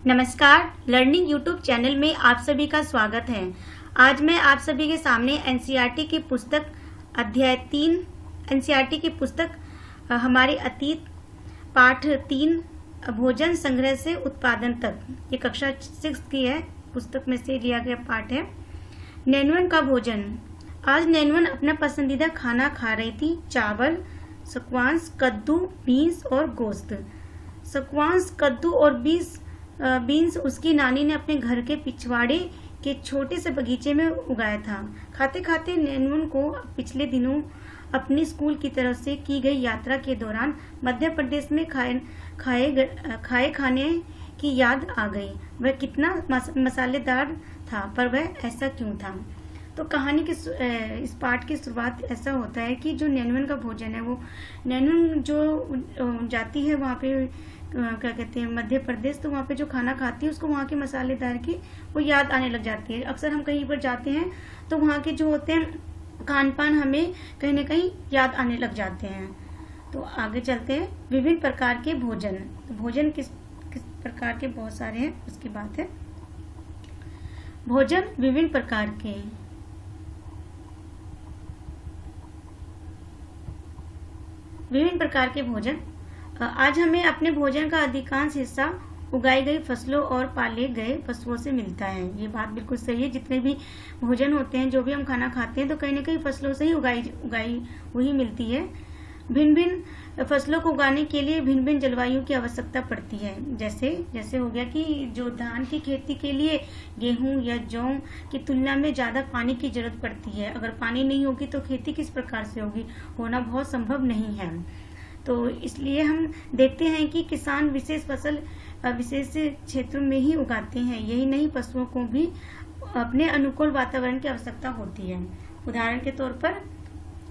नमस्कार, learning YouTube channel में आप सभी का स्वागत है। आज मैं आप सभी के सामने एनसीईआरटी की पुस्तक अध्याय 3 एनसीईआरटी की पुस्तक हमारे अतीत पाठ 3 भोजन संग्रह से उत्पादन तक, ये कक्षा 6 की है, पुस्तक में से लिया गया पाठ है। नैनवन का भोजन। आज नैनवन अपना पसंदीदा खाना खा रही थी, चावल, स्क्वाश, कद्दू, बीन्स और गोश्त। स्क्वाश, कद्दू और बीन्स उसकी नानी ने अपने घर के पिछवाड़े के छोटे से बगीचे में उगाया था। खाते खाते नैनवन को पिछले दिनों अपनी स्कूल की तरफ से की गई यात्रा के दौरान मध्य प्रदेश में खाए खाने की याद आ गई। वह कितना मसालेदार था, पर वह ऐसा क्यों था। तो कहानी के इस पाठ की शुरुआत ऐसा होता है कि जो नैनवन का भोजन है, वो नैनवन जो जाती है वहाँ पे क्या कहते हैं मध्य प्रदेश, तो वहाँ पे जो खाना खाती है उसको वहाँ के मसालेदार की वो याद आने लग जाती है। अक्सर हम कहीं पर जाते हैं तो वहाँ के जो होते हैं खान पान हमें कहीं ना कहीं याद आने लग जाते हैं। तो आगे चलते हैं। विभिन्न प्रकार के भोजन। तो भोजन किस प्रकार के, बहुत सारे हैं, उसकी बात है। भोजन विभिन्न प्रकार के। विभिन्न प्रकार के भोजन। आज हमें अपने भोजन का अधिकांश हिस्सा उगाई गई फसलों और पाले गए पशुओं से मिलता है। ये बात बिल्कुल सही है। जितने भी भोजन होते हैं, जो भी हम खाना खाते हैं, तो कहीं ना कहीं फसलों से ही उगाई हुई मिलती है। भिन्न भिन्न फसलों को उगाने के लिए भिन्न भिन्न जलवायु की आवश्यकता पड़ती है। जैसे हो गया कि जो धान की खेती के लिए गेहूं या जौ की तुलना में ज़्यादा पानी की जरूरत पड़ती है। अगर पानी नहीं होगी तो खेती किस प्रकार से होगी, होना बहुत संभव नहीं है। तो इसलिए हम देखते हैं कि किसान विशेष फसल विशेष क्षेत्रों में ही उगाते हैं। यही नहीं, पशुओं को भी अपने अनुकूल वातावरण की आवश्यकता होती है। उदाहरण के तौर पर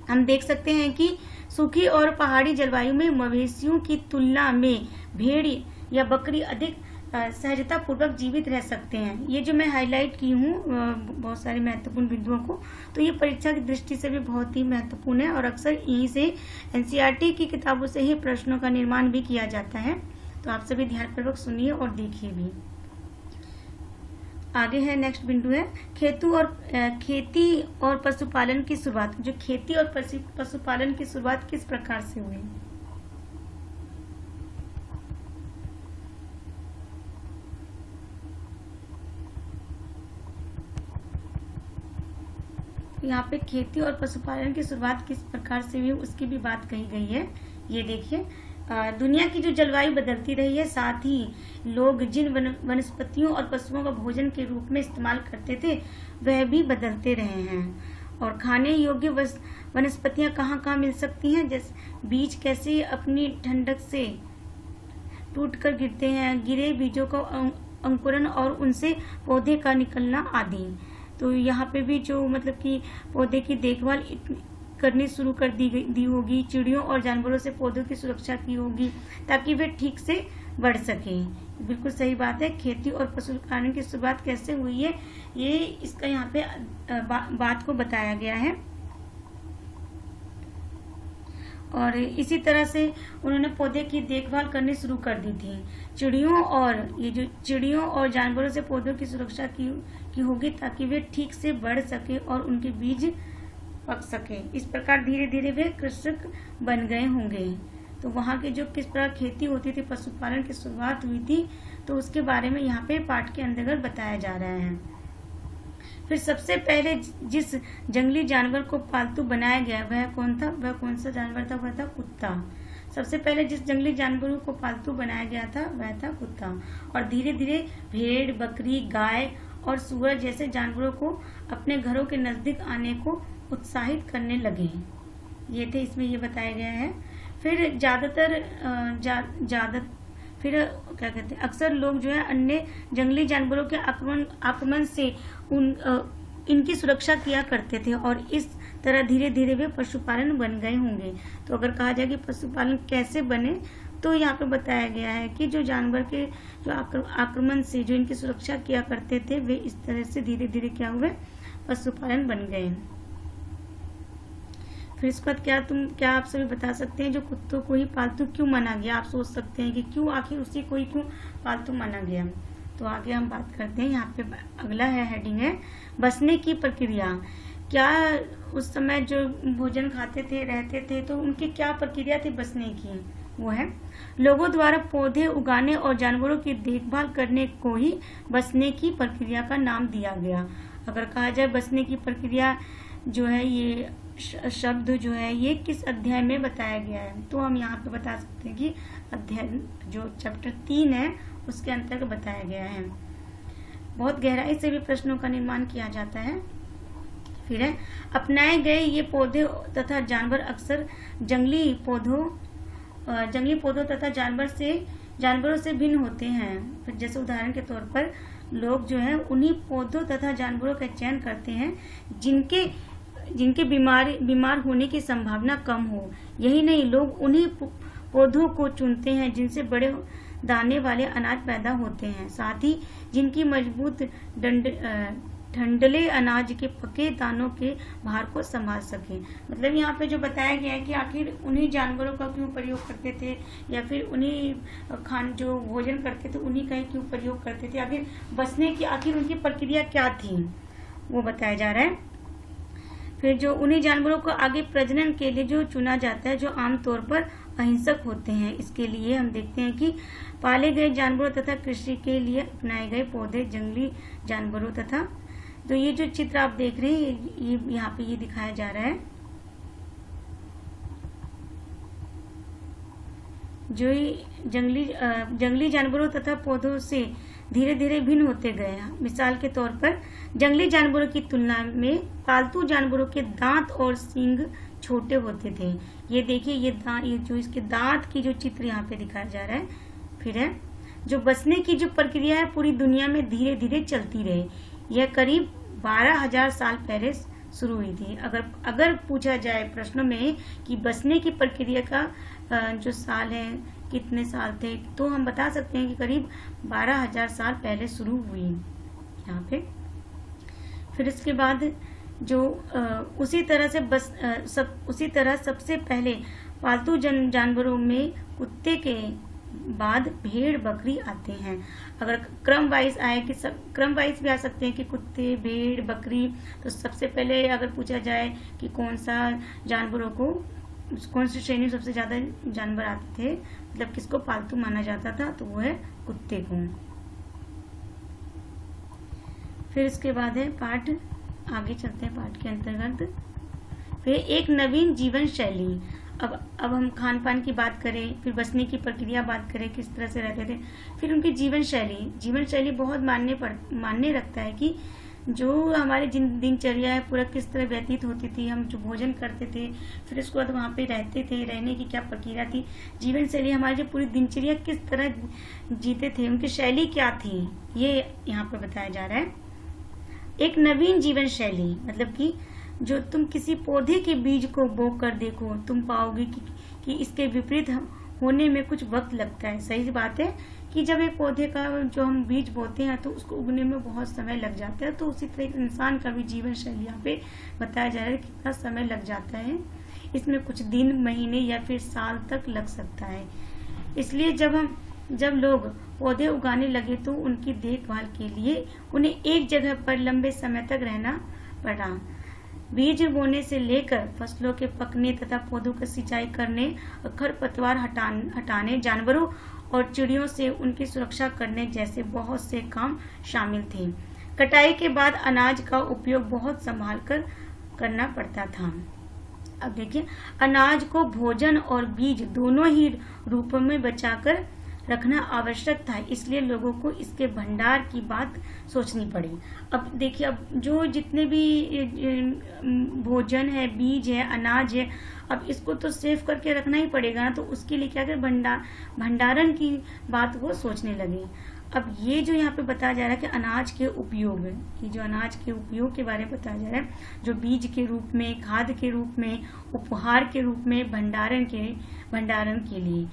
हम देख सकते हैं कि सूखी और पहाड़ी जलवायु में मवेशियों की तुलना में भेड़ या बकरी अधिक सहजता पूर्वक जीवित रह सकते हैं। ये जो मैं हाईलाइट की हूँ बहुत सारे महत्वपूर्ण बिंदुओं को, तो ये परीक्षा की दृष्टि से भी बहुत ही महत्वपूर्ण है और अक्सर यहीं से एनसीईआरटी की किताबों से ही प्रश्नों का निर्माण भी किया जाता है। तो आप सभी ध्यानपूर्वक सुनिए और देखिए भी। आगे है, नेक्स्ट बिंदु है खेती और पशुपालन की शुरुआत। जो खेती और पशुपालन की शुरुआत किस प्रकार से हुई। यहाँ पे खेती और पशुपालन की शुरुआत किस प्रकार से हुई, उसकी भी बात कही गई है। ये देखिए, दुनिया की जो जलवायु बदलती रही है, साथ ही लोग जिन वनस्पतियों और पशुओं का भोजन के रूप में इस्तेमाल करते थे, वह भी बदलते रहे हैं। और खाने योग्य वनस्पतियाँ कहाँ कहाँ मिल सकती हैं, जैसे बीज कैसे अपनी ठंडक से टूटकर गिरते हैं, गिरे बीजों का अंकुरन और उनसे पौधे का निकलना आदि। तो यहाँ पे भी जो मतलब कि पौधे की देखभाल करनी शुरू कर दी होगी। चिड़ियों और जानवरों से पौधों की सुरक्षा की होगी ताकि वे ठीक से बढ़ सकें। बिल्कुल सही बात है। खेती और पशुपालन की शुरुआत कैसे हुई है, ये इसका यहाँ पे बात को बताया गया है। और इसी तरह से उन्होंने पौधे की देखभाल करनी शुरू कर दी थी। चिड़ियों और जानवरों से पौधों की सुरक्षा की होगी ताकि वे ठीक से बढ़ सके और उनके बीज पक सके। इस प्रकार धीरे धीरे वे कृषक बन गए होंगे। तो वहाँ की जो किस प्रकार खेती होती थी, पशुपालन की शुरुआत हुई थी, तो उसके बारे में यहाँ पे पाठ के अंतर्गत बताया जा रहा है। फिर सबसे पहले जिस जंगली जानवर को पालतू बनाया गया वह कौन था, वह कौन सा जानवर था, वह था कुत्ता। सबसे पहले जिस जंगली जानवरों को पालतू बनाया गया था वह था कुत्ता। और धीरे धीरे भेड़, बकरी, गाय और सूअर जैसे जानवरों को अपने घरों के नजदीक आने को उत्साहित करने लगे। ये थे, इसमें ये बताया गया है। फिर फिर क्या कहते हैं, अक्सर लोग जो है अन्य जंगली जानवरों के आक्रमण से इनकी सुरक्षा किया करते थे और इस तरह धीरे धीरे वे पशुपालन बन गए होंगे। तो अगर कहा जाए कि पशुपालन कैसे बने, तो यहाँ पे बताया गया है कि जो जानवर के जो आक्रमण से जो इनकी सुरक्षा किया करते थे, वे इस तरह से धीरे धीरे क्या हुए, पशुपालन बन गए। फिर इसके बाद क्या आप सभी बता सकते हैं जो कुत्तों को ही पालतू क्यों माना गया। आप सोच सकते हैं कि क्यों, आखिर उसी को ही क्यों पालतू माना गया। तो आगे हम बात करते हैं। यहाँ पे अगला है हेडिंग है बसने की प्रक्रिया। क्या उस समय जो भोजन खाते थे, रहते थे, तो उनकी क्या प्रक्रिया थी बसने की? वो है लोगों द्वारा पौधे उगाने और जानवरों की देखभाल करने को ही बसने की प्रक्रिया का नाम दिया गया। अगर कहा जाए बसने की प्रक्रिया जो है, ये शब्द जो है ये किस अध्याय में बताया गया है, तो हम यहाँ पे बता सकते हैं कि अध्याय जो चैप्टर 3 है उसके अंतर्गत बताया गया है। बहुत गहराई से भी प्रश्नों का निर्माण किया जाता है। फिर है अपनाए गए ये पौधे तथा जानवर अक्सर जंगली पौधों तथा जानवरों से भिन्न होते हैं। फिर जैसे उदाहरण के तौर पर लोग जो है उन्हीं पौधों तथा जानवरों का चयन करते हैं जिनके बीमार होने की संभावना कम हो। यही नहीं, लोग उन्हीं पौधों को चुनते हैं जिनसे बड़े दाने वाले अनाज पैदा होते हैं, साथ ही जिनकी मजबूत ठंडले अनाज के पके दानों के भार को संभाल सके। मतलब यहाँ पे जो बताया गया है कि आखिर उन्हीं जानवरों का क्यों प्रयोग करते थे, या फिर उन्हीं जो भोजन करते थे उन्हीं का ही क्यों प्रयोग करते थे, आखिर बसने की आखिर उनकी प्रक्रिया क्या थी, वो बताया जा रहा है। फिर जो उन्हीं जानवरों को आगे प्रजनन के लिए जो चुना जाता है, जो आमतौर पर अहिंसक होते हैं। इसके लिए हम देखते हैं कि पाले गए जानवरों तथा कृषि के लिए अपनाए गए पौधे, जंगली जानवरों तथा, तो ये जो चित्र आप देख रहे हैं ये यहाँ पे ये दिखाया जा रहा है, जो जंगली जानवरों तथा पौधों से धीरे धीरे भिन्न होते गए। मिसाल के तौर पर जंगली जानवरों की तुलना में पालतू जानवरों के दांत और सींग छोटे होते थे। ये देखिए ये जो इसके दांत की जो चित्र यहाँ पे दिखाया जा रहा है। फिर है जो बसने की जो प्रक्रिया है पूरी दुनिया में धीरे धीरे चलती रही। यह करीब 12,000 साल पहले शुरू हुई थी। अगर पूछा जाए प्रश्नों में कि बसने की प्रक्रिया का जो साल है कितने साल थे, तो हम बता सकते हैं कि करीब 12,000 साल पहले शुरू हुई यहाँ पे। फिर इसके बाद जो उसी तरह सबसे पहले पालतू जानवरों में कुत्ते के बाद भेड़ बकरी आते हैं। अगर क्रम वाइज आए कि क्रम वाइज भी आ सकते हैं कि कुत्ते, भेड़, बकरी, तो सबसे पहले अगर पूछा जाए कि कौन सी श्रेणी में सबसे ज्यादा जानवर आते थे, मतलब किसको पालतू माना जाता था, तो वो है कुत्ते को। फिर इसके बाद है पाठ, आगे चलते हैं पाठ के अंतर्गत। फिर एक नवीन जीवन शैली। अब हम खान पान की बात करें, फिर बसने की प्रक्रिया बात करें, किस तरह से रहते थे, फिर उनकी जीवन शैली बहुत मायने रखता है कि जो हमारी दिनचर्या है पूरा किस तरह व्यतीत होती थी, हम जो भोजन करते थे, फिर उसके बाद वहाँ पे रहते थे, रहने की क्या प्रक्रिया थी, जीवन शैली हमारी जो पूरी दिनचर्या किस तरह जीते थे, उनकी शैली क्या थी, ये यहाँ पे बताया जा रहा है। एक नवीन जीवन शैली मतलब कि जो तुम किसी पौधे के बीज को बो कर देखो, तुम पाओगे कि इसके विपरीत होने में कुछ वक्त लगता है। सही बात है कि जब एक पौधे का जो हम बीज बोते हैं तो उसको उगने में बहुत समय लग जाता है, तो उसी तरह इंसान का भी जीवन शैली यहाँ पे बताया जा रहा है कितना समय लग जाता है। इसमें कुछ दिन, महीने या फिर साल तक लग सकता है। इसलिए जब लोग पौधे उगाने लगे तो उनकी देखभाल के लिए उन्हें एक जगह पर लंबे समय तक रहना पड़ा। बीज बोने से लेकर फसलों के पकने तथा पौधों की सिंचाई करने, खरपतवार हटाने, जानवरों और चिड़ियों से उनकी सुरक्षा करने जैसे बहुत से काम शामिल थे। कटाई के बाद अनाज का उपयोग बहुत संभाल कर करना पड़ता था। अब देखिए, अनाज को भोजन और बीज दोनों ही रूपों में बचाकर रखना आवश्यक था, इसलिए लोगों को इसके भंडार की बात सोचनी पड़ी। अब देखिए, अब जो जितने भी भोजन है, बीज है, अनाज है, अब इसको तो सेव करके रखना ही पड़ेगा ना, तो उसके लिए क्या कर भंडारण की बात वो सोचने लगे। अब ये जो यहाँ पे बताया जा रहा है कि अनाज के उपयोग, ये जो अनाज के उपयोग के बारे में बताया जा रहा है, जो बीज के रूप में, खाद के रूप में, उपहार के रूप में, भंडारण के लिए,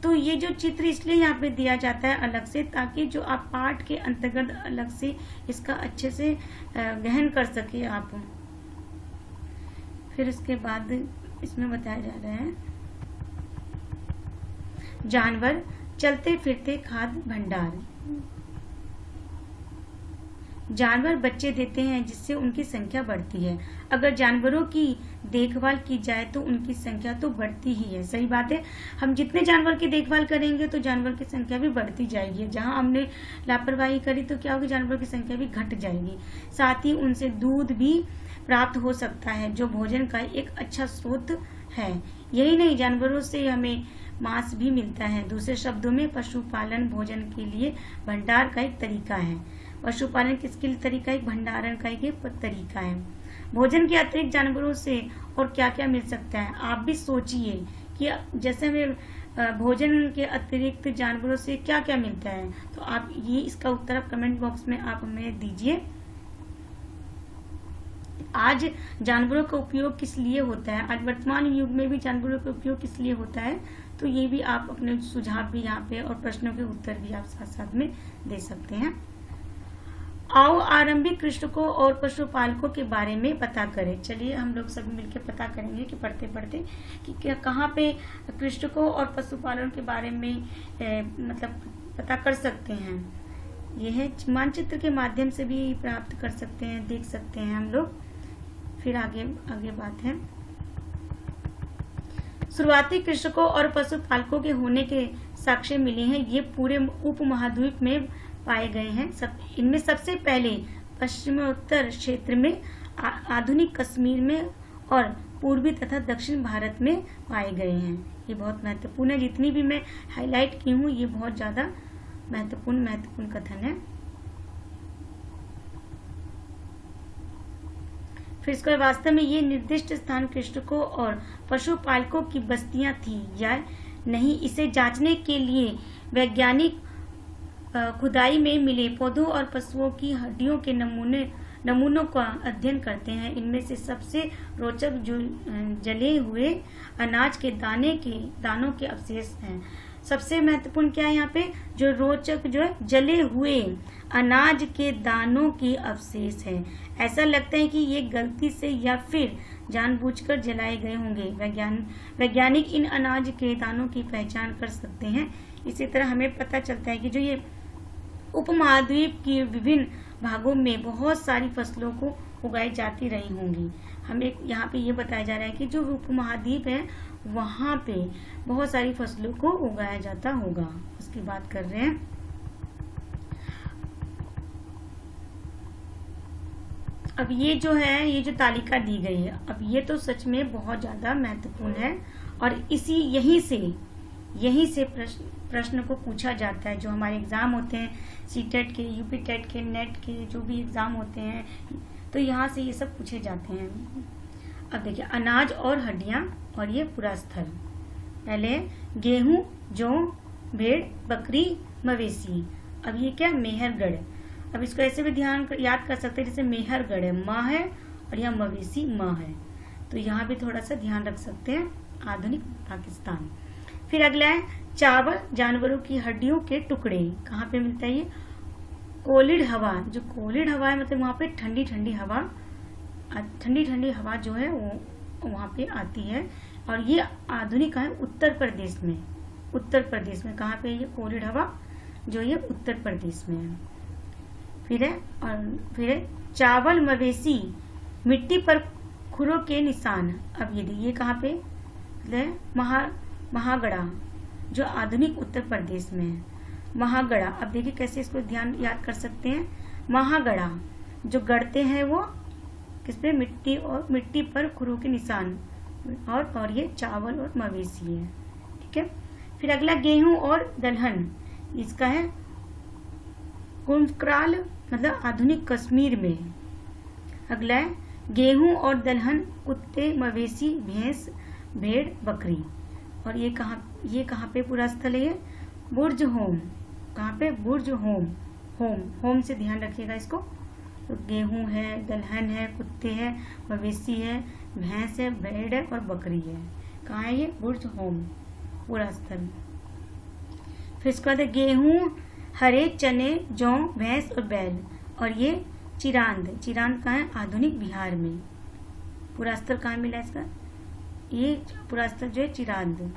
तो ये जो चित्र इसलिए यहाँ पे दिया जाता है अलग से, ताकि जो आप पाठ के अंतर्गत अलग से इसका अच्छे से गहन कर सके आप। फिर इसके बाद इसमें बताया जा रहा है जानवर, चलते फिरते खाद्य भंडार। जानवर बच्चे देते हैं जिससे उनकी संख्या बढ़ती है। अगर जानवरों की देखभाल की जाए तो उनकी संख्या तो बढ़ती ही है। सही बात है, हम जितने जानवर की देखभाल करेंगे तो जानवर की संख्या भी बढ़ती जाएगी। जहां हमने लापरवाही करी तो क्या होगी, जानवर की संख्या भी घट जाएगी। साथ ही उनसे दूध भी प्राप्त हो सकता है जो भोजन का एक अच्छा स्रोत है। यही नहीं, जानवरों से हमें मांस भी मिलता है। दूसरे शब्दों में पशुपालन भोजन के लिए भंडार का एक तरीका है। पशुपालन किसके लिए तरीका है, एक भंडारण का एक तरीका है। भोजन के अतिरिक्त जानवरों से और क्या क्या मिल सकता है, आप भी सोचिए कि जैसे हमें भोजन के अतिरिक्त जानवरों से क्या क्या मिलता है। तो आप ये इसका उत्तर आप कमेंट बॉक्स में आप हमें दीजिए। आज जानवरों का उपयोग किस लिए होता है, आज वर्तमान युग में भी जानवरों का उपयोग किस लिए होता है, तो ये भी आप अपने सुझाव भी यहाँ पे और प्रश्नों के उत्तर भी आप साथ साथ में दे सकते हैं। आओ आरंभिक कृषकों और पशुपालकों के बारे में पता करें। चलिए हम लोग सभी मिलकर पता करेंगे कि पढ़ते पढ़ते कि क्या कहाँ पे कृषकों और पशुपालन के बारे में मतलब पता कर सकते हैं। यह है मानचित्र के माध्यम से भी प्राप्त कर सकते हैं, देख सकते हैं हम लोग। फिर आगे बात है, शुरुआती कृषकों और पशुपालकों के होने के साक्ष्य मिले हैं। ये पूरे उपमहाद्वीप में पाए गए हैं। इनमें सबसे पहले पश्चिमोत्तर क्षेत्र में, आधुनिक कश्मीर में और पूर्वी तथा दक्षिण भारत में पाए गए हैं। ये बहुत महत्वपूर्ण है, जितनी भी मैं हाईलाइट की हूँ ये बहुत ज्यादा महत्वपूर्ण कथन है। फिर इसके वास्तव में ये निर्दिष्ट स्थान कृषकों और पशुपालकों की बस्तियां थी या नहीं, इसे जांचने के लिए वैज्ञानिक खुदाई में मिले पौधों और पशुओं की हड्डियों के नमूनों का अध्ययन करते हैं। इनमें से सबसे रोचक जो जले हुए अनाज के दानों के अवशेष हैं। सबसे महत्वपूर्ण क्या है यहाँ पे, जो रोचक जो है जले हुए अनाज के दानों के अवशेष है। ऐसा लगता है कि ये गलती से या फिर जानबूझकर जलाए गए होंगे। वैज्ञानिक इन अनाज के दानों की पहचान कर सकते हैं। इसी तरह हमें पता चलता है कि जो ये उपमहाद्वीप के विभिन्न भागों में बहुत सारी फसलों को उगाई जाती रही होंगी। हमें यहाँ पे ये बताया जा रहा है कि जो उपमहाद्वीप है वहाँ पे बहुत सारी फसलों को उगाया जाता होगा, उसकी बात कर रहे हैं। अब ये जो है, ये जो तालिका दी गई है, अब ये तो सच में बहुत ज्यादा महत्वपूर्ण है और यहीं से प्रश्न को पूछा जाता है। जो हमारे एग्जाम होते हैं, सीटेट के, यूपी टेट के, नेट के, जो भी एग्जाम होते हैं, तो यहाँ से ये सब पूछे जाते हैं। अब देखिए, अनाज और हड्डियां और ये पूरा स्थल। पहले गेहूं, जौ, भेड़, बकरी, मवेशी। अब ये क्या, मेहरगढ़। अब इसको ऐसे भी याद कर सकते हैं, जैसे मेहरगढ़ है, माँ है, और यह मवेशी माँ है। तो यहाँ भी थोड़ा सा ध्यान रख सकते हैं, आधुनिक पाकिस्तान। फिर अगला है चावल, जानवरों की हड्डियों के टुकड़े। कहाँ पे मिलता है ये, कोलिड हवा। जो कोलिड हवा है मतलब वहाँ पे ठंडी ठंडी हवा जो है वो वहाँ पे आती है। और ये आधुनिक है उत्तर प्रदेश में। कहाँ पे ये कोलिड हवा जो ये उत्तर प्रदेश में है। फिर है चावल, मवेशी, मिट्टी पर खुरों के निशान। अब ये कहाँ पे, महागढ़ा जो आधुनिक उत्तर प्रदेश में है। महागढ़ा, अब देखिए कैसे इसको याद कर सकते हैं। महागढ़ा जो गढ़ते हैं वो किस पे, मिट्टी पर खुरों के निशान, और ये चावल और मवेशी है। ठीक है। फिर अगला गेहूं और दलहन, इसका है कुंभकराल, मतलब आधुनिक कश्मीर में। अगला है गेहूं और दलहन, कुत्ते, मवेशी, भैंस, भेड़, बकरी। और ये कहाँ पे पूरा स्थल है, ये बुर्ज होम। कहाँ पे, बुर्ज होम से ध्यान रखिएगा इसको। तो गेहूं है, दलहन है, कुत्ते है, मवेशी है, भैंस है, भेड़ है और बकरी है। कहाँ है ये, बुर्ज होम पूरा स्थल। फिर इसके बाद गेहूं, हरे चने, जौ, भैंस और बैल। और ये चिरांद कहाँ है, आधुनिक बिहार में। पूरा स्थल कहाँ मिला इसका, ये पूरा स्थल जो है चिरांद।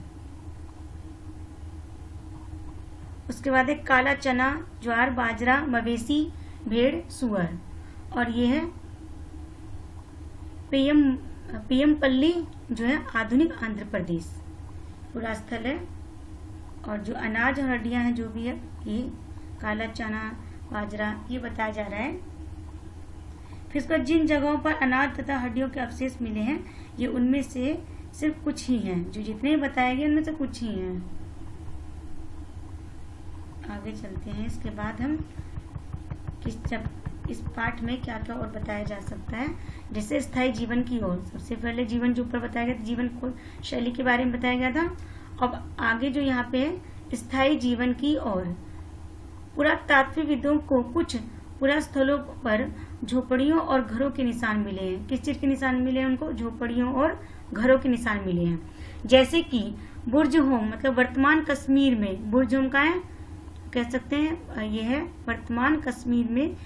उसके बाद है काला चना, ज्वार, बाजरा, मवेशी, भेड़, सुअर। और ये है पेयमपल्ली जो है आधुनिक आंध्र प्रदेश पूरा स्थल है। और जो अनाज और हड्डियां हैं जो भी है, ये काला चना, बाजरा, ये बताया जा रहा है। फिर इसका जिन जगहों पर अनाज तथा हड्डियों के अवशेष मिले हैं, ये उनमें से सिर्फ कुछ ही हैं। जो जितने बताए गए उनमें से कुछ ही हैं। आगे चलते हैं। इसके बाद हम इस पाठ में क्या क्या और बताया जा सकता है। जैसे स्थायी जीवन की ओर, सबसे पहले जीवन जो ऊपर बताया गया था, जीवन को शैली के बारे में बताया गया था। अब आगे जो यहाँ पे है स्थायी जीवन की ओर, पुरातात्विकविदों को कुछ पुरास्थलों पर झोपड़ियों और घरों के निशान मिले हैं। किस चीज के निशान मिले हैं उनको? झोपड़ियों और घरों के निशान मिले हैं। जैसे कि बुर्ज होम, मतलब वर्तमान कश्मीर में, बुर्ज होम का है कह सकते हैं, ये है वर्तमान कश्मीर में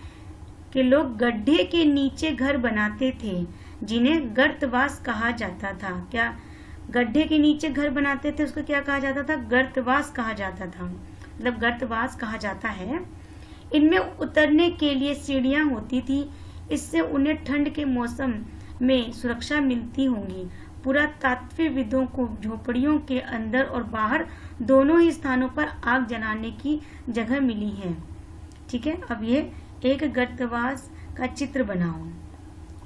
के लोग गड्ढे के नीचे घर बनाते थे जिन्हें गर्तवास कहा जाता था। क्या गड्ढे के नीचे घर बनाते थे, उसको क्या कहा जाता था? गर्तवास कहा जाता था, मतलब गर्तवास कहा जाता है। इनमें उतरने के लिए सीढ़ियां होती थी, इससे उन्हें ठंड के मौसम में सुरक्षा मिलती होगी। पुरातात्विकविदों को झोपड़ियों के अंदर और बाहर दोनों ही स्थानों पर आग जलाने की जगह मिली है। ठीक है, अब ये एक गर्तवास का चित्र बनाओ।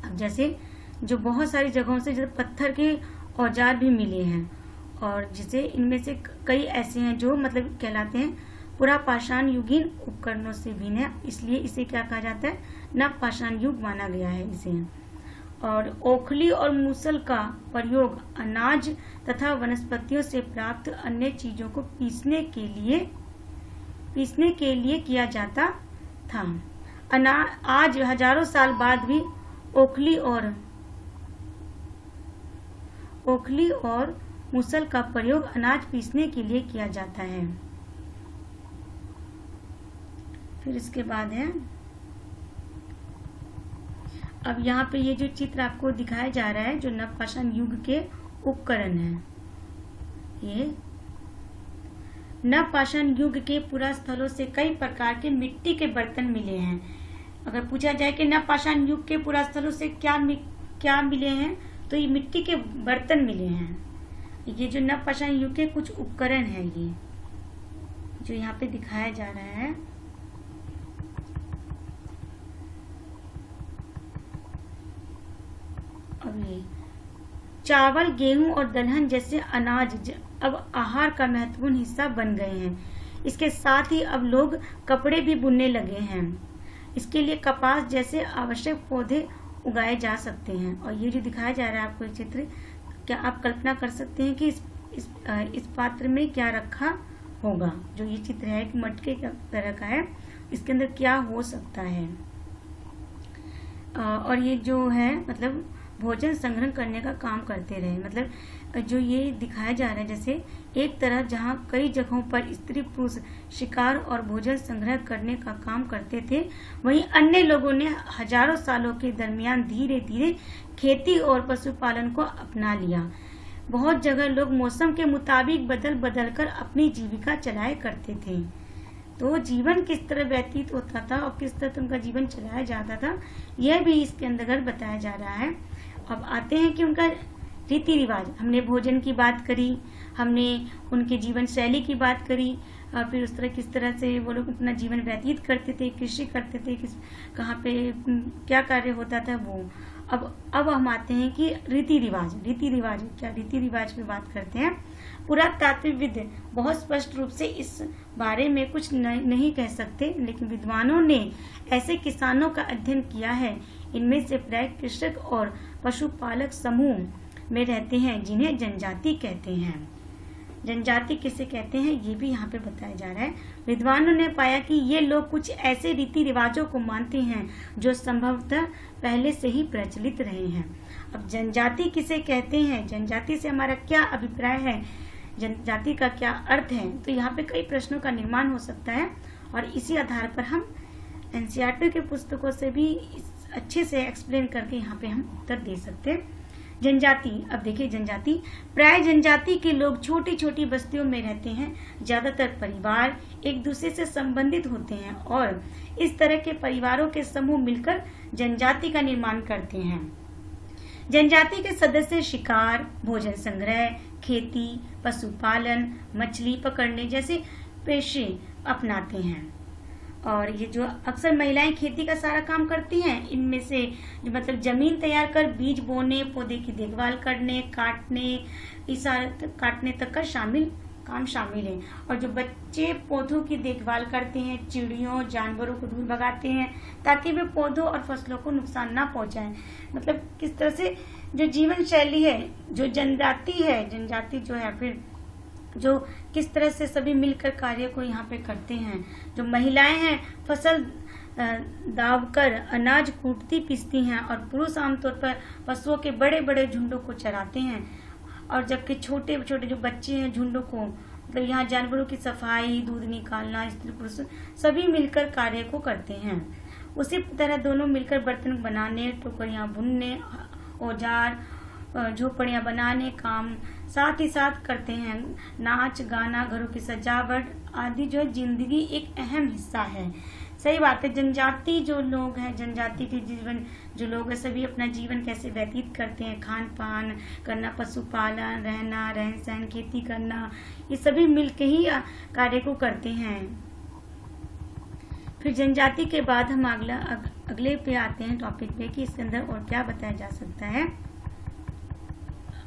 अब जैसे जो बहुत सारी जगहों से जैसे पत्थर के औजार भी मिले हैं, और जिसे इनमें से कई ऐसे हैं जो मतलब कहलाते हैं पुरापाषाण युगीन उपकरणों से भिन्न है, इसलिए इसे क्या कहा जाता है? नवपाषाण युग माना गया है इसे। और ओखली और मूसल का प्रयोग अनाज तथा वनस्पतियों से प्राप्त अन्य चीजों को पीसने के लिए किया जाता था। आज हजारों साल बाद भी ओखली और मूसल का प्रयोग अनाज पीसने के लिए किया जाता है। फिर इसके बाद है, अब यहाँ पे ये जो चित्र आपको दिखाया जा रहा है, जो नवपाषाण युग के उपकरण हैं, ये नवपाषाण युग के पुरास्थलों से कई प्रकार के मिट्टी के बर्तन मिले हैं। अगर पूछा जाए कि नवपाषाण युग के पुरास्थलों से क्या मिले हैं, तो ये मिट्टी के बर्तन मिले हैं। ये जो नवपाषाण युग के कुछ उपकरण हैं, ये जो यहाँ पे दिखाया जा रहा है। अब ये चावल, गेहूं और दलहन जैसे अनाज अब आहार का महत्वपूर्ण हिस्सा बन गए हैं। इसके साथ ही अब लोग कपड़े भी बुनने लगे हैं। इसके लिए कपास जैसे आवश्यक पौधे उगाए जा सकते हैं। और ये जो दिखाया जा रहा है आपको चित्र, क्या आप कल्पना कर सकते हैं कि इस पात्र में क्या रखा होगा? जो ये चित्र है कि मटके की तरह का है, इसके अंदर क्या हो सकता है? और ये जो है मतलब भोजन संग्रह करने का काम करते रहे। मतलब जो ये दिखाया जा रहा है, जैसे एक तरफ जहाँ कई जगहों पर स्त्री पुरुष शिकार और भोजन संग्रह करने का काम करते थे, वहीं अन्य लोगों ने हजारों सालों के दरमियान धीरे धीरे खेती और पशुपालन को अपना लिया। बहुत जगह लोग मौसम के मुताबिक बदल बदल कर अपनी जीविका चलाया करते थे। तो जीवन किस तरह व्यतीत होता था और किस तरह उनका जीवन चलाया जाता था, यह भी इसके अंदर बताया जा रहा है। अब आते हैं कि उनका रीति रिवाज, हमने भोजन की बात करी, हमने उनके जीवन शैली की बात करी, और फिर उस तरह किस तरह से वो लोग अपना जीवन व्यतीत करते थे, कृषि करते थे, कहाँ पे क्या कार्य होता था वो। अब हम आते हैं कि रीति रिवाज क्या रीति रिवाज की बात करते हैं। पुरातात्विकविद बहुत स्पष्ट रूप से इस बारे में कुछ नहीं कह सकते, लेकिन विद्वानों ने ऐसे किसानों का अध्ययन किया है, इनमें से प्राय कृषक और पशुपालक समूह में रहते हैं, जिन्हें जनजाति कहते हैं। जनजाति किसे कहते हैं ये भी यहाँ पे बताया जा रहा है। विद्वानों ने पाया कि ये लोग कुछ ऐसे रीति रिवाजों को मानते हैं जो संभवतः पहले से ही प्रचलित रहे हैं। अब जनजाति किसे कहते हैं, जनजाति से हमारा क्या अभिप्राय है, जनजाति का क्या अर्थ है, तो यहाँ पे कई प्रश्नों का निर्माण हो सकता है, और इसी आधार पर हम एनसीईआरटी के पुस्तकों से भी अच्छे से एक्सप्लेन करके यहाँ पे हम उत्तर दे सकते हैं। जनजाति, अब देखिए जनजाति, प्राय जनजाति के लोग छोटी छोटी बस्तियों में रहते हैं। ज्यादातर परिवार एक दूसरे से संबंधित होते हैं और इस तरह के परिवारों के समूह मिलकर जनजाति का निर्माण करते हैं। जनजाति के सदस्य शिकार, भोजन संग्रह, खेती, पशुपालन, मछली पकड़ने जैसे पेशे अपनाते हैं। और ये जो अक्सर महिलाएं खेती का सारा काम करती हैं, इनमें से जो मतलब जमीन तैयार कर बीज बोने, पौधे की देखभाल करने, काटने तक का काम शामिल है। और जो बच्चे पौधों की देखभाल करते हैं, चिड़ियों जानवरों को दूर भगाते हैं ताकि वे पौधों और फसलों को नुकसान ना पहुंचाएं। मतलब किस तरह से जो जीवन शैली है, जो जनजाति जो है, फिर जो किस तरह से सभी मिलकर कार्य को यहाँ पे करते हैं। जो महिलाएं हैं फसल दावकर अनाज कूटती पीसती हैं और पुरुष आमतौर पर पशुओं के बड़े बड़े झुंडों को चराते हैं। और जबकि छोटे छोटे जो बच्चे हैं झुंडों को, मतलब यहाँ जानवरों की सफाई, दूध निकालना, स्त्री पुरुष सभी मिलकर कार्य को करते हैं। उसी तरह दोनों मिलकर बर्तन बनाने, टोकरियाँ बुनने, औजार झोपड़ियाँ बनाने काम साथ ही साथ करते हैं। नाच गाना, घरों की सजावट आदि जो है जिंदगी एक अहम हिस्सा है। सही बात है। जनजाति जो लोग हैं, जनजाति के जीवन जो लोग हैं, सभी अपना जीवन कैसे व्यतीत करते हैं, खान पान करना, पशुपालन, रहना, रहन सहन, खेती करना, ये सभी मिलके ही कार्य को करते हैं। फिर जनजाति के बाद हम अगले पे आते हैं टॉपिक पे कि इसके अंदर और क्या बताया जा सकता है।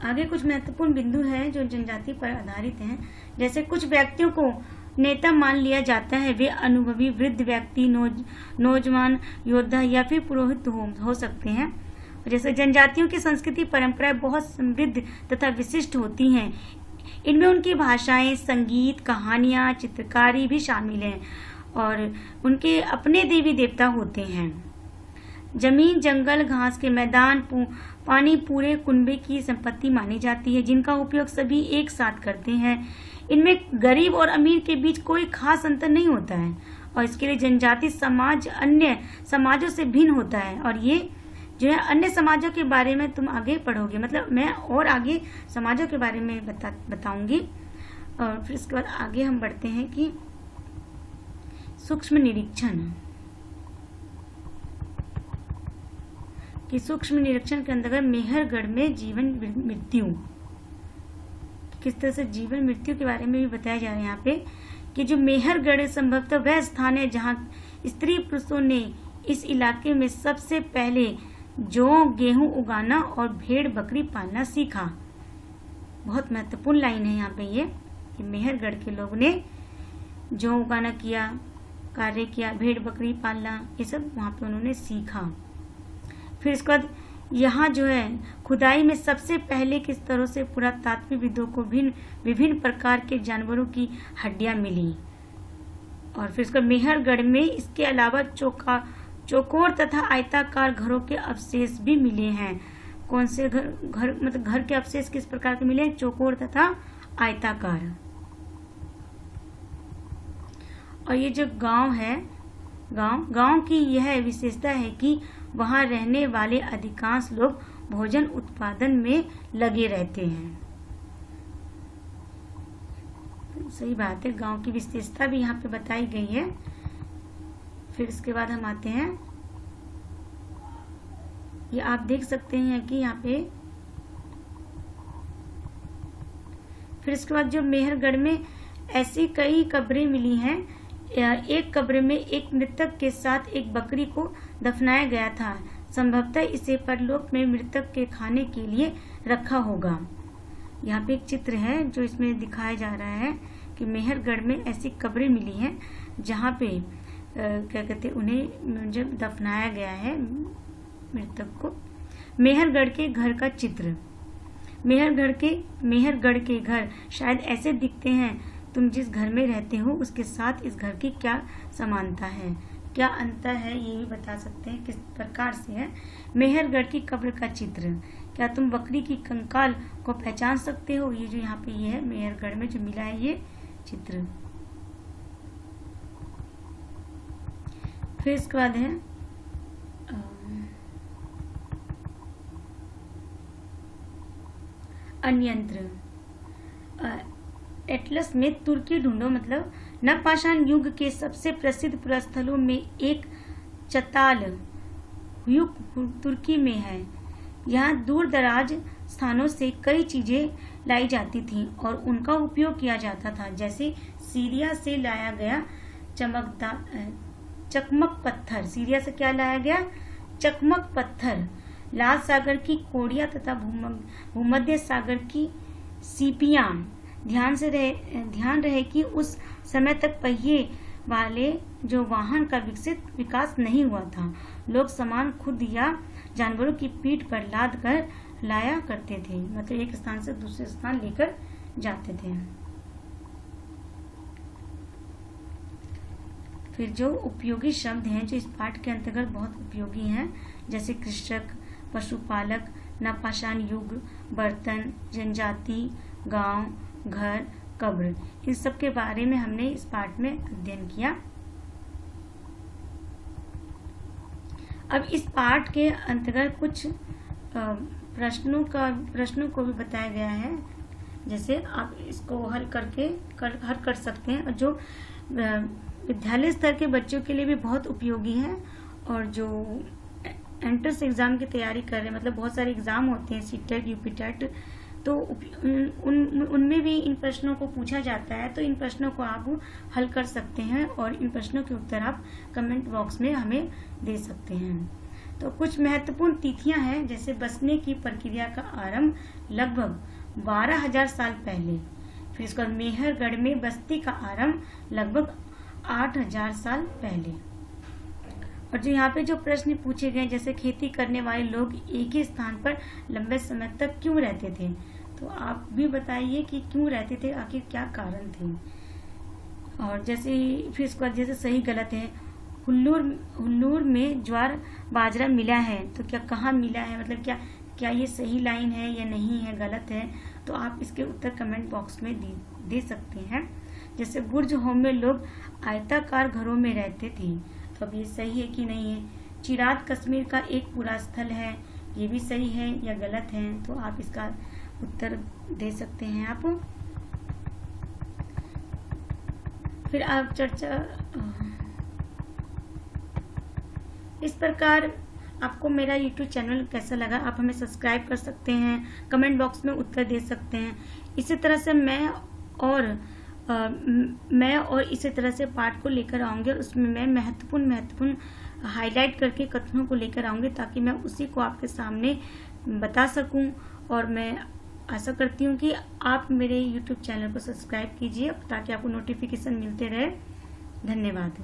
आगे कुछ महत्वपूर्ण बिंदु हैं जो जनजाति पर आधारित हैं। जैसे कुछ व्यक्तियों को नेता मान लिया जाता है, वे अनुभवी वृद्ध व्यक्ति, नौजवान योद्धा या फिर पुरोहित हो सकते हैं। जैसे जनजातियों की संस्कृति परंपराएं बहुत समृद्ध तथा विशिष्ट होती हैं। इनमें उनकी भाषाएं, संगीत, कहानियां, चित्रकारी भी शामिल हैं और उनके अपने देवी देवता होते हैं। जमीन, जंगल, घास के मैदान, पानी पूरे कुनबे की संपत्ति मानी जाती है जिनका उपयोग सभी एक साथ करते हैं। इनमें गरीब और अमीर के बीच कोई खास अंतर नहीं होता है और इसके लिए जनजाति समाज अन्य समाजों से भिन्न होता है। और ये जो है अन्य समाजों के बारे में तुम आगे पढ़ोगे, मतलब मैं और आगे समाजों के बारे में बताऊंगी। और फिर इसके बाद आगे हम बढ़ते हैं कि सूक्ष्म निरीक्षण के अंतर्गत मेहरगढ़ में जीवन मृत्यु, किस तरह से जीवन मृत्यु के बारे में भी बताया जा रहा है यहाँ पे कि जो मेहरगढ़ संभवतः वह स्थान है जहाँ स्त्री पुरुषों ने इस इलाके में सबसे पहले जौ, गेहूं उगाना और भेड़ बकरी पालना सीखा। बहुत महत्वपूर्ण लाइन है यहाँ पे ये कि मेहरगढ़ के लोगों ने जौ उगाना कार्य किया, भेड़ बकरी पालना, ये सब वहाँ पे उन्होंने सीखा। फिर इसके बाद यहाँ जो है खुदाई में सबसे पहले के स्तरों से पुरातात्विकविदों को विभिन्न प्रकार के जानवरों की हड्डियां मिली। और फिर इसके मेहरगढ़ में इसके अलावा चौकोर तथा आयताकार घरों के अवशेष भी मिले हैं। कौन से घर मतलब घर के अवशेष किस प्रकार के मिले? चौकोर तथा आयताकार। और ये जो गांव है, गांव की यह विशेषता है कि वहां रहने वाले अधिकांश लोग भोजन उत्पादन में लगे रहते हैं। सही बात है, गांव की विशेषता भी यहाँ पे बताई गई है। फिर इसके बाद हम आते हैं, ये आप देख सकते हैं कि यहाँ पे फिर इसके बाद जो मेहरगढ़ में ऐसी कई कब्रें मिली हैं। एक कब्र में एक मृतक के साथ एक बकरी को दफनाया गया था। संभवतः इसे परलोक में मृतक के खाने के लिए रखा होगा। यहाँ पे एक चित्र है जो इसमें दिखाया जा रहा है कि मेहरगढ़ में ऐसी कब्रें मिली हैं जहाँ पे क्या कहते उन्हें जब दफनाया गया है मृतक को। मेहरगढ़ के घर का चित्र। मेहरगढ़ के घर शायद ऐसे दिखते हैं। तुम जिस घर में रहते हो उसके साथ इस घर की क्या समानता है, क्या अंतर है, ये भी बता सकते हैं किस प्रकार से है। मेहरगढ़ की कब्र का चित्र। क्या तुम बकरी की कंकाल को पहचान सकते हो? ये जो यहाँ पे ये है मेहरगढ़ में जो मिला है ये चित्र। फिर इसके बाद है, अन्य यंत्र। एटलस में तुर्की ढूंढो, मतलब नवपाषाण युग के सबसे प्रसिद्ध पुरास्थलों में एक चताल युग तुर्की में है। यहाँ दूर दराज स्थानों से कई चीजें लाई जाती थीं और उनका उपयोग किया जाता था, जैसे सीरिया से लाया गया चकमक पत्थर। सीरिया से क्या लाया गया? चकमक पत्थर। लाल सागर की कोड़िया तथा भूमध्य सागर की सीपियां। ध्यान रहे कि उस समय तक पहिए वाले जो वाहन का विकास नहीं हुआ था। लोग सामान खुद या जानवरों की पीठ पर लाद कर लाया करते थे, मतलब एक स्थान से दूसरे स्थान लेकर जाते थे। फिर जो उपयोगी शब्द हैं जो इस पाठ के अंतर्गत बहुत उपयोगी हैं, जैसे कृषक, पशुपालक, नवपाषाण युग, बर्तन, जनजाति, गांव, घर, कब्र, इन सब के बारे में हमने इस पाठ में अध्ययन किया। अब इस पाठ के अंतर्गत कुछ प्रश्नों को भी बताया गया है, जैसे आप इसको हल कर सकते हैं, और जो विद्यालय स्तर के बच्चों के लिए भी बहुत उपयोगी है, और जो एंट्रेंस एग्जाम की तैयारी कर रहे हैं, मतलब बहुत सारे एग्जाम होते हैं, सीटेट, यूपीटेट, तो उनमें भी इन प्रश्नों को पूछा जाता है, तो इन प्रश्नों को आप हल कर सकते हैं और इन प्रश्नों के उत्तर आप कमेंट बॉक्स में हमें दे सकते हैं। तो कुछ महत्वपूर्ण तिथियां हैं, जैसे बसने की प्रक्रिया का आरंभ लगभग 12,000 साल पहले। फिर इसके बाद मेहरगढ़ में बस्ती का आरंभ लगभग 8,000 साल पहले। और जो यहाँ पे जो प्रश्न पूछे गए, जैसे खेती करने वाले लोग एक ही स्थान पर लंबे समय तक क्यों रहते थे, तो आप भी बताइए कि क्यों रहते थे, आखिर क्या कारण थे। और जैसे फिर इसके बाद जैसे सही गलत है, हुल्लूर में ज्वार बाजरा मिला है, तो क्या कहाँ मिला है, मतलब क्या ये सही लाइन है या नहीं है, गलत है, तो आप इसके उत्तर कमेंट बॉक्स में दे सकते हैं। जैसे बुर्ज होम में लोग आयताकार घरों में रहते थे, तो अब ये सही है कि नहीं है। चिरात कश्मीर का एक पूरा स्थल है, ये भी सही है या गलत है, तो आप इसका उत्तर दे सकते हैं आप। फिर आप इस प्रकार आपको मेरा YouTube चैनल कैसा लगा, आप हमें सब्सक्राइब कर सकते हैं, कमेंट बॉक्स में उत्तर दे सकते हैं। इसी तरह से मैं और इसी तरह से पाठ को लेकर आऊंगी, और उसमें मैं महत्वपूर्ण हाईलाइट करके कथनों को लेकर आऊंगी, ताकि मैं उसी को आपके सामने बता सकूं। और मैं आशा करती हूं कि आप मेरे YouTube चैनल को सब्सक्राइब कीजिए, ताकि आपको नोटिफिकेशन मिलते रहे। धन्यवाद।